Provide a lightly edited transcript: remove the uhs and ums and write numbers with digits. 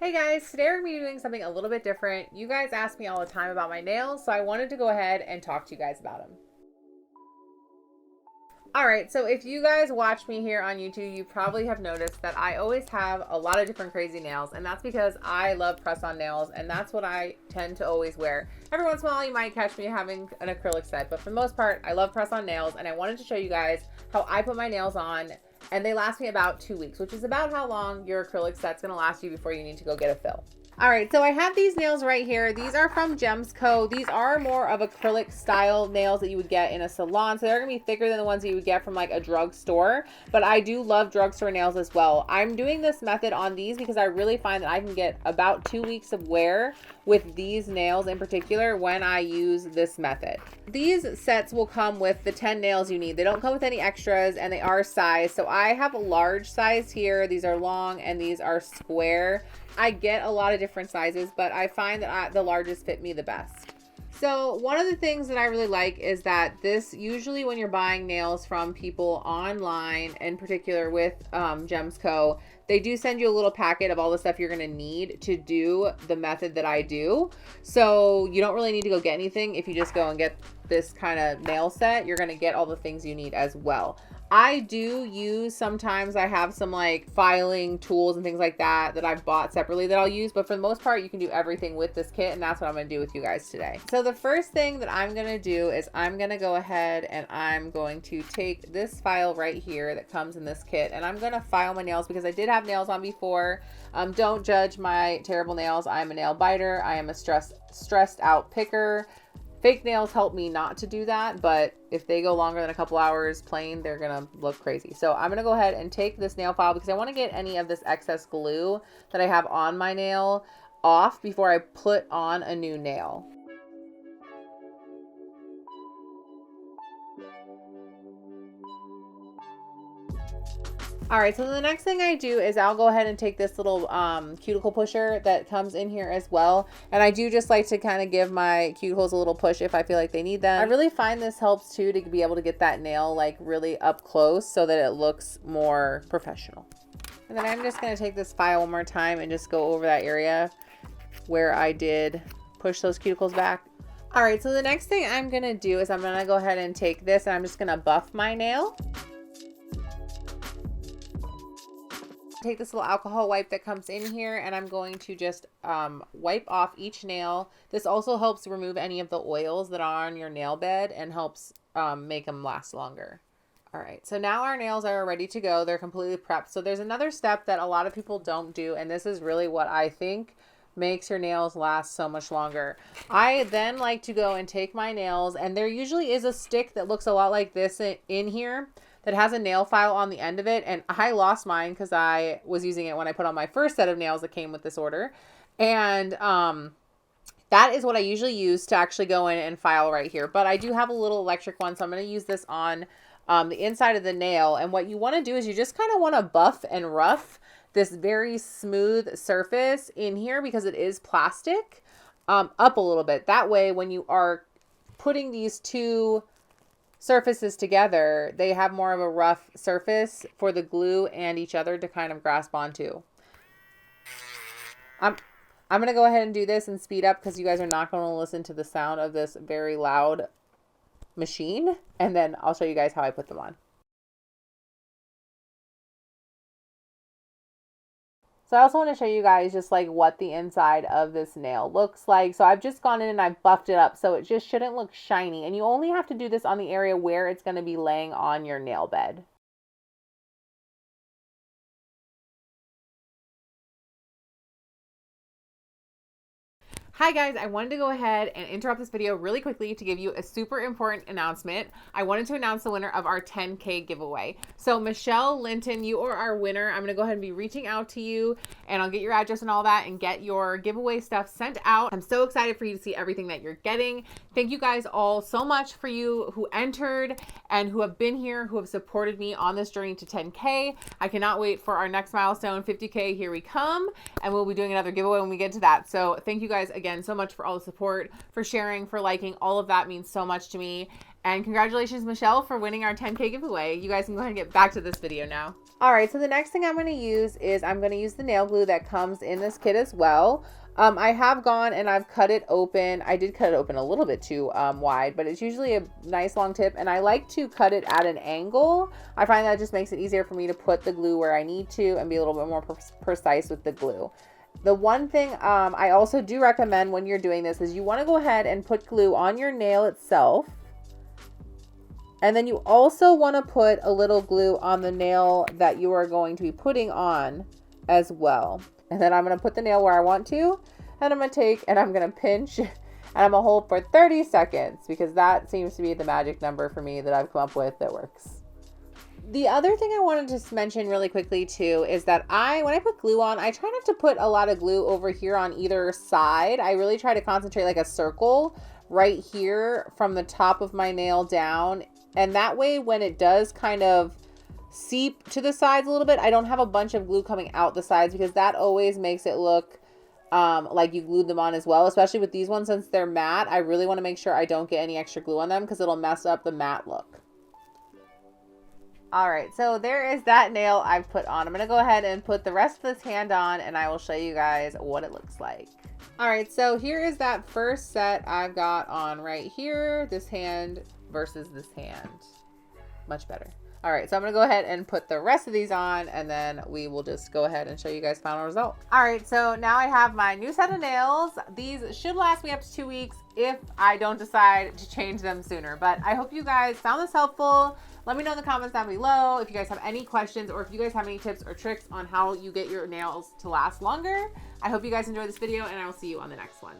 Hey guys, today we're going to be doing something a little bit different. You guys ask me all the time about my nails, so I wanted to go ahead and talk to you guys about them. All right, so if you guys watch me here on YouTube, you probably have noticed that I always have a lot of different crazy nails, and that's because I love press-on nails, and that's what I tend to always wear. Every once in a while, you might catch me having an acrylic set, but for the most part, I love press-on nails, and I wanted to show you guys how I put my nails on, and they last me about 2 weeks, which is about how long your acrylic set's gonna last you before you need to go get a fill. All right, so I have these nails right here. These are from Gems Co. These are more of acrylic style nails that you would get in a salon. So they're gonna be thicker than the ones that you would get from like a drugstore. But I do love drugstore nails as well. I'm doing this method on these because I really find that I can get about 2 weeks of wear with these nails in particular when I use this method. These sets will come with the 10 nails you need. They don't come with any extras and they are sized. So I have a large size here. These are long and these are square. I get a lot of different sizes, but I find that the largest fit me the best. So one of the things that I really like is that this, usually when you're buying nails from people online, in particular with Gems Co., they do send you a little packet of all the stuff you're going to need to do the method that I do. So you don't really need to go get anything. If you just go and get this kind of nail set, you're going to get all the things you need as well. I do use, sometimes I have some like filing tools and things like that that I've bought separately that I'll use, but for the most part you can do everything with this kit, and that's what I'm going to do with you guys today. So the first thing that I'm going to do is I'm going to go ahead and I'm going to take this file right here that comes in this kit, and I'm going to file my nails because I did have nails on before. Don't judge my terrible nails. I'm a nail biter. I am a stressed out picker. Fake nails help me not to do that, but if they go longer than a couple hours plain, they're gonna look crazy. So I'm gonna go ahead and take this nail file because I wanna get any of this excess glue that I have on my nail off before I put on a new nail. All right, so the next thing I do is I'll go ahead and take this little cuticle pusher that comes in here as well. And I do just like to kind of give my cuticles a little push if I feel like they need them. I really find this helps too to be able to get that nail like really up close so that it looks more professional. And then I'm just gonna take this file one more time and just go over that area where I did push those cuticles back. All right, so the next thing I'm gonna do is I'm gonna go ahead and take this and I'm just gonna buff my nail. Take this little alcohol wipe that comes in here and I'm going to just wipe off each nail. This also helps remove any of the oils that are on your nail bed and helps make them last longer. All right, so now our nails are ready to go. They're completely prepped. So there's another step that a lot of people don't do, and this is really what I think makes your nails last so much longer. I then like to go and take my nails, and there usually is a stick that looks a lot like this in here that has a nail file on the end of it, and I lost mine because I was using it when I put on my first set of nails that came with this order. And that is what I usually use to actually go in and file right here. But I do have a little electric one, so I'm going to use this on the inside of the nail. And what you want to do is you just kind of want to buff and rough this very smooth surface in here because it is plastic up a little bit. That way, when you are putting these two surfaces together, they have more of a rough surface for the glue and each other to kind of grasp onto. I'm going to go ahead and do this and speed up because you guys are not going to listen to the sound of this very loud machine, and then I'll show you guys how I put them on. So I also want to show you guys just like what the inside of this nail looks like. So I've just gone in and I've buffed it up so it just shouldn't look shiny. And you only have to do this on the area where it's going to be laying on your nail bed. Hi guys, I wanted to go ahead and interrupt this video really quickly to give you a super important announcement. I wanted to announce the winner of our 10K giveaway. So Michelle Linton, you are our winner. I'm gonna go ahead and be reaching out to you and I'll get your address and all that and get your giveaway stuff sent out. I'm so excited for you to see everything that you're getting. Thank you guys all so much for you who entered and who have been here, who have supported me on this journey to 10K. I cannot wait for our next milestone, 50K. Here we come. And we'll be doing another giveaway when we get to that. So thank you guys again so much for all the support, for sharing, for liking. All of that means so much to me. And congratulations, Michelle, for winning our 10K giveaway. You guys can go ahead and get back to this video now. All right, so the next thing I'm going to use is I'm going to use the nail glue that comes in this kit as well. I have gone and I've cut it open. I did cut it open a little bit too wide, but it's usually a nice long tip, and I like to cut it at an angle. I find that just makes it easier for me to put the glue where I need to and be a little bit more precise with the glue. The one thing I also do recommend when you're doing this is you want to go ahead and put glue on your nail itself. And then you also want to put a little glue on the nail that you are going to be putting on as well. And then I'm going to put the nail where I want to, and I'm going to take and I'm going to pinch and I'm going to hold for 30 seconds because that seems to be the magic number for me that I've come up with that works. The other thing I wanted to mention really quickly too is that when I put glue on, I try not to put a lot of glue over here on either side. I really try to concentrate like a circle right here from the top of my nail down. And that way, when it does kind of seep to the sides a little bit, I don't have a bunch of glue coming out the sides, because that always makes it look like you glued them on as well. Especially with these ones, since they're matte, I really want to make sure I don't get any extra glue on them because it'll mess up the matte look. All right, so there is that nail I've put on. I'm going to go ahead and put the rest of this hand on, and I will show you guys what it looks like. All right, so here is that first set I've got on right here. This hand versus this hand. Much better. All right, so I'm gonna go ahead and put the rest of these on, and then we will just go ahead and show you guys final result. All right, so now I have my new set of nails. These should last me up to 2 weeks if I don't decide to change them sooner. But I hope you guys found this helpful. Let me know in the comments down below if you guys have any questions, or if you guys have any tips or tricks on how you get your nails to last longer. I hope you guys enjoyed this video, and I will see you on the next one.